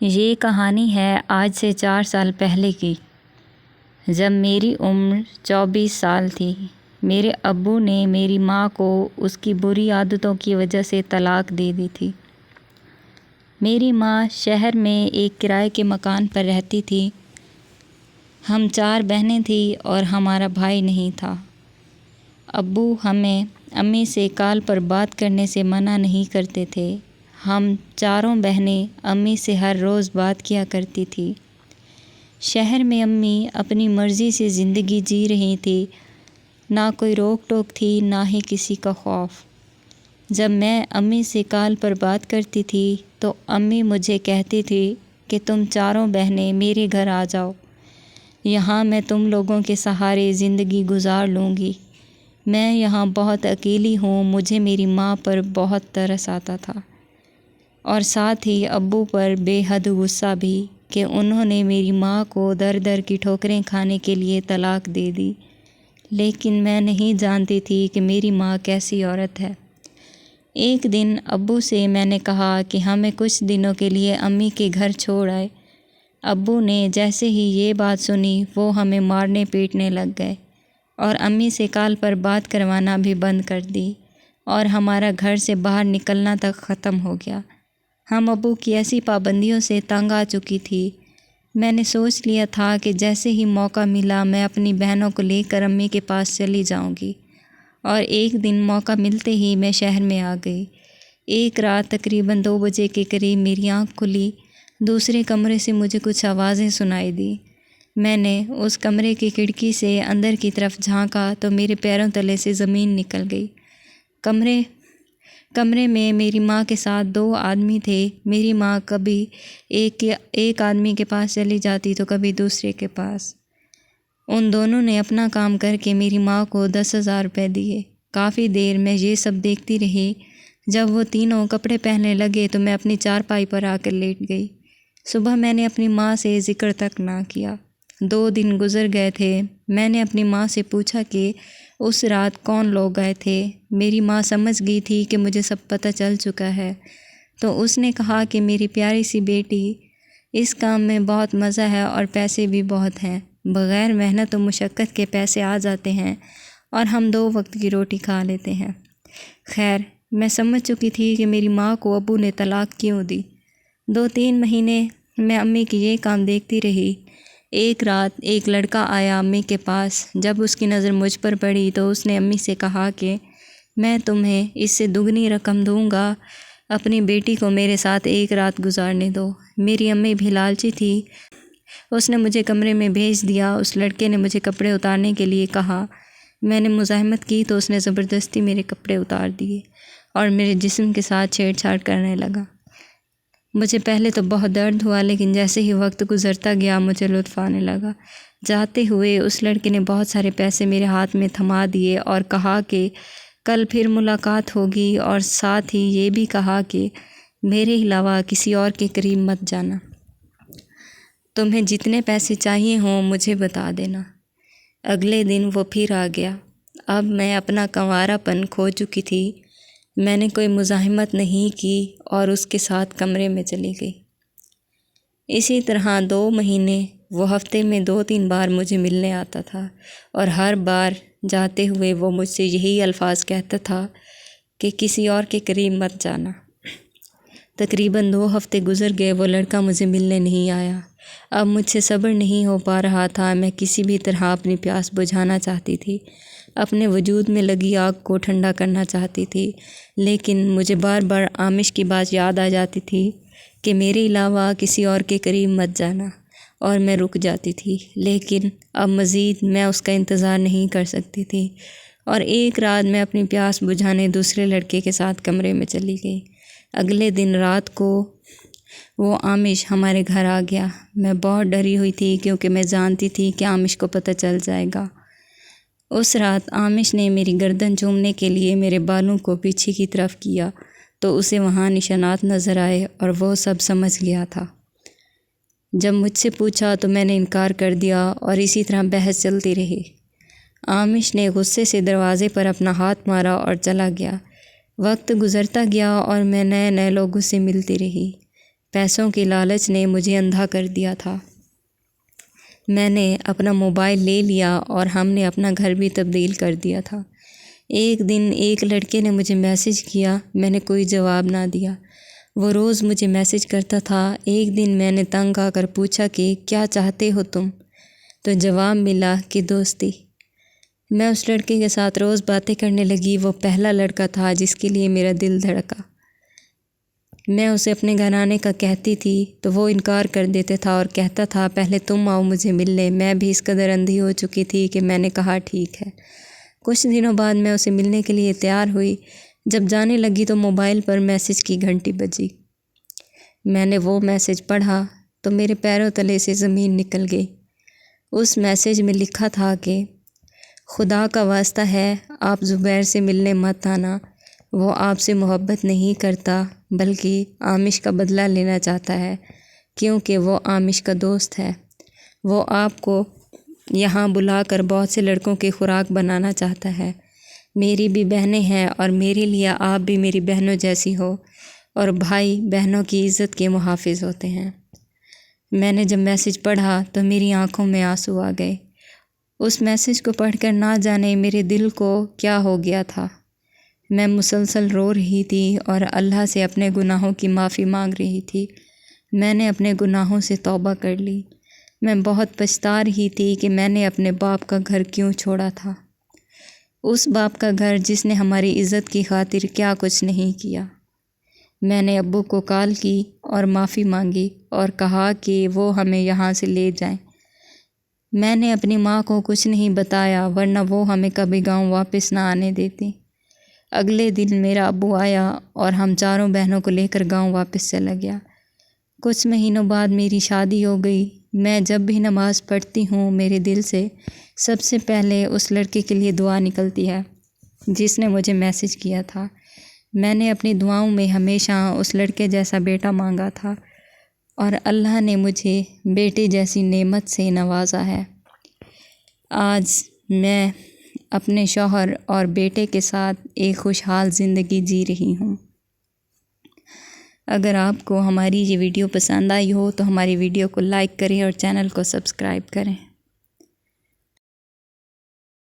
یہ کہانی ہے آج سے 4 سال پہلے کی، جب میری عمر 24 سال تھی۔ میرے ابو نے میری ماں کو اس کی بری عادتوں کی وجہ سے طلاق دے دی تھی۔ میری ماں شہر میں ایک کرائے کے مکان پر رہتی تھی۔ ہم 4 بہنیں تھیں اور ہمارا بھائی نہیں تھا۔ ابو ہمیں امی سے کال پر بات کرنے سے منع نہیں کرتے تھے۔ ہم چاروں بہنیں امی سے ہر روز بات کیا کرتی تھی۔ شہر میں امی اپنی مرضی سے زندگی جی رہی تھی، نہ کوئی روک ٹوک تھی، نہ ہی کسی کا خوف۔ جب میں امی سے کال پر بات کرتی تھی تو امی مجھے کہتی تھی کہ تم چاروں بہنیں میرے گھر آ جاؤ، یہاں میں تم لوگوں کے سہارے زندگی گزار لوں گی۔ میں یہاں بہت اکیلی ہوں۔ مجھے میری ماں پر بہت ترس آتا تھا اور ساتھ ہی ابو پر بے حد غصہ بھی کہ انہوں نے میری ماں کو در در کی ٹھوکریں کھانے کے لیے طلاق دے دی۔ لیکن میں نہیں جانتی تھی کہ میری ماں کیسی عورت ہے۔ ایک دن ابو سے میں نے کہا کہ ہمیں کچھ دنوں کے لیے امی کے گھر چھوڑ آئے۔ ابو نے جیسے ہی یہ بات سنی وہ ہمیں مارنے پیٹنے لگ گئے اور امی سے کال پر بات کروانا بھی بند کر دی اور ہمارا گھر سے باہر نکلنا تک ختم ہو گیا۔ ہم ابو کی ایسی پابندیوں سے تنگ آ چکی تھی۔ میں نے سوچ لیا تھا کہ جیسے ہی موقع ملا میں اپنی بہنوں کو لے کر امی کے پاس چلی جاؤں گی، اور ایک دن موقع ملتے ہی میں شہر میں آ گئی۔ ایک رات تقریباً 2 بجے کے قریب میری آنکھ کھلی۔ دوسرے کمرے سے مجھے کچھ آوازیں سنائی دیں۔ میں نے اس کمرے کی کھڑکی سے اندر کی طرف جھانکا تو میرے پیروں تلے سے زمین نکل گئی۔ کمرے میں میری ماں کے ساتھ 2 آدمی تھے۔ میری ماں کبھی ایک آدمی کے پاس چلی جاتی تو کبھی دوسرے کے پاس۔ ان دونوں نے اپنا کام کر کے میری ماں کو 10,000 روپے دیے۔ کافی دیر میں یہ سب دیکھتی رہی۔ جب وہ تینوں کپڑے پہننے لگے تو میں اپنی چارپائی پر آ کر لیٹ گئی۔ صبح میں نے اپنی ماں سے ذکر تک نہ کیا۔ 2 دن گزر گئے تھے۔ میں نے اپنی ماں سے پوچھا کہ اس رات کون لوگ گئے تھے۔ میری ماں سمجھ گئی تھی کہ مجھے سب پتہ چل چکا ہے، تو اس نے کہا کہ میری پیاری سی بیٹی، اس کام میں بہت مزہ ہے اور پیسے بھی بہت ہیں۔ بغیر محنت و مشقت کے پیسے آ جاتے ہیں اور ہم 2 وقت کی روٹی کھا لیتے ہیں۔ خیر، میں سمجھ چکی تھی کہ میری ماں کو ابو نے طلاق کیوں دی۔ 2-3 مہینے میں امی کی یہ کام دیکھتی رہی۔ ایک رات ایک لڑکا آیا امی کے پاس۔ جب اس کی نظر مجھ پر پڑی تو اس نے امی سے کہا کہ میں تمہیں اس سے دگنی رقم دوں گا، اپنی بیٹی کو میرے ساتھ ایک رات گزارنے دو۔ میری امی بھی لالچی تھی۔ اس نے مجھے کمرے میں بھیج دیا۔ اس لڑکے نے مجھے کپڑے اتارنے کے لیے کہا۔ میں نے مزاحمت کی تو اس نے زبردستی میرے کپڑے اتار دیے اور میرے جسم کے ساتھ چھیڑ چھاڑ کرنے لگا۔ مجھے پہلے تو بہت درد ہوا، لیکن جیسے ہی وقت گزرتا گیا مجھے لطف آنے لگا۔ جاتے ہوئے اس لڑکے نے بہت سارے پیسے میرے ہاتھ میں تھما دیے اور کہا کہ کل پھر ملاقات ہوگی، اور ساتھ ہی یہ بھی کہا کہ میرے علاوہ کسی اور کے قریب مت جانا۔ تمہیں جتنے پیسے چاہیے ہوں مجھے بتا دینا۔ اگلے دن وہ پھر آ گیا۔ اب میں اپنا کنوارا پن کھو چکی تھی۔ میں نے کوئی مزاحمت نہیں کی اور اس کے ساتھ کمرے میں چلی گئی۔ اسی طرح 2 مہینے وہ ہفتے میں 2-3 بار مجھے ملنے آتا تھا، اور ہر بار جاتے ہوئے وہ مجھ سے یہی الفاظ کہتا تھا کہ کسی اور کے قریب مت جانا۔ تقریباً 2 ہفتے گزر گئے، وہ لڑکا مجھے ملنے نہیں آیا۔ اب مجھ سے صبر نہیں ہو پا رہا تھا۔ میں کسی بھی طرح اپنی پیاس بجھانا چاہتی تھی، اپنے وجود میں لگی آگ کو ٹھنڈا کرنا چاہتی تھی، لیکن مجھے بار بار عامش کی بات یاد آ جاتی تھی کہ میرے علاوہ کسی اور کے قریب مت جانا، اور میں رک جاتی تھی۔ لیکن اب مزید میں اس کا انتظار نہیں کر سکتی تھی، اور ایک رات میں اپنی پیاس بجھانے دوسرے لڑکے کے ساتھ کمرے میں چلی گئی۔ اگلے دن رات کو وہ عامش ہمارے گھر آ گیا۔ میں بہت ڈری ہوئی تھی کیونکہ میں جانتی تھی کہ عامش کو پتہ چل جائے گا۔ اس رات عامش نے میری گردن چومنے کے لیے میرے بالوں کو پیچھے کی طرف کیا تو اسے وہاں نشانات نظر آئے اور وہ سب سمجھ گیا تھا۔ جب مجھ سے پوچھا تو میں نے انکار کر دیا اور اسی طرح بحث چلتی رہی۔ عامش نے غصے سے دروازے پر اپنا ہاتھ مارا اور چلا گیا۔ وقت گزرتا گیا اور میں نئے لوگوں سے ملتی رہی۔ پیسوں کی لالچ نے مجھے اندھا کر دیا تھا۔ میں نے اپنا موبائل لے لیا اور ہم نے اپنا گھر بھی تبدیل کر دیا تھا۔ ایک دن ایک لڑکے نے مجھے میسج کیا، میں نے کوئی جواب نہ دیا۔ وہ روز مجھے میسج کرتا تھا۔ ایک دن میں نے تنگ آ کر پوچھا کہ کیا چاہتے ہو تم؟ تو جواب ملا کہ دوستی۔ میں اس لڑکے کے ساتھ روز باتیں کرنے لگی۔ وہ پہلا لڑکا تھا جس کے لیے میرا دل دھڑکا۔ میں اسے اپنے گھر آنے کا کہتی تھی تو وہ انکار کر دیتے تھا اور کہتا تھا پہلے تم آؤ مجھے ملنے۔ میں بھی اس قدر اندھی ہو چکی تھی کہ میں نے کہا ٹھیک ہے۔ کچھ دنوں بعد میں اسے ملنے کے لیے تیار ہوئی۔ جب جانے لگی تو موبائل پر میسج کی گھنٹی بجی۔ میں نے وہ میسج پڑھا تو میرے پیروں تلے سے زمین نکل گئی۔ اس میسج میں لکھا تھا کہ خدا کا واسطہ ہے آپ زبیر سے ملنے مت آنا، وہ آپ سے محبت نہیں کرتا بلکہ عامش کا بدلہ لینا چاہتا ہے، کیونکہ وہ عامش کا دوست ہے۔ وہ آپ کو یہاں بلا کر بہت سے لڑکوں کی خوراک بنانا چاہتا ہے۔ میری بھی بہنیں ہیں اور میرے لیے آپ بھی میری بہنوں جیسی ہو، اور بھائی بہنوں کی عزت کے محافظ ہوتے ہیں۔ میں نے جب میسج پڑھا تو میری آنکھوں میں آنسو آ گئے۔ اس میسج کو پڑھ کر نہ جانے میرے دل کو کیا ہو گیا تھا۔ میں مسلسل رو رہی تھی اور اللہ سے اپنے گناہوں کی معافی مانگ رہی تھی۔ میں نے اپنے گناہوں سے توبہ کر لی۔ میں بہت پچھتا رہی تھی کہ میں نے اپنے باپ کا گھر کیوں چھوڑا تھا، اس باپ کا گھر جس نے ہماری عزت کی خاطر کیا کچھ نہیں کیا۔ میں نے ابو کو کال کی اور معافی مانگی اور کہا کہ وہ ہمیں یہاں سے لے جائیں۔ میں نے اپنی ماں کو کچھ نہیں بتایا ورنہ وہ ہمیں کبھی گاؤں واپس نہ آنے دیتی۔ اگلے دن میرا ابو آیا اور ہم چاروں بہنوں کو لے کر گاؤں واپس چلا گیا۔ کچھ مہینوں بعد میری شادی ہو گئی۔ میں جب بھی نماز پڑھتی ہوں میرے دل سے سب سے پہلے اس لڑکے کے لیے دعا نکلتی ہے جس نے مجھے میسج کیا تھا۔ میں نے اپنی دعاؤں میں ہمیشہ اس لڑکے جیسا بیٹا مانگا تھا اور اللہ نے مجھے بیٹے جیسی نعمت سے نوازا ہے۔ آج میں اپنے شوہر اور بیٹے کے ساتھ ایک خوشحال زندگی جی رہی ہوں۔ اگر آپ کو ہماری یہ ویڈیو پسند آئی ہو تو ہماری ویڈیو کو لائک کریں اور چینل کو سبسکرائب کریں۔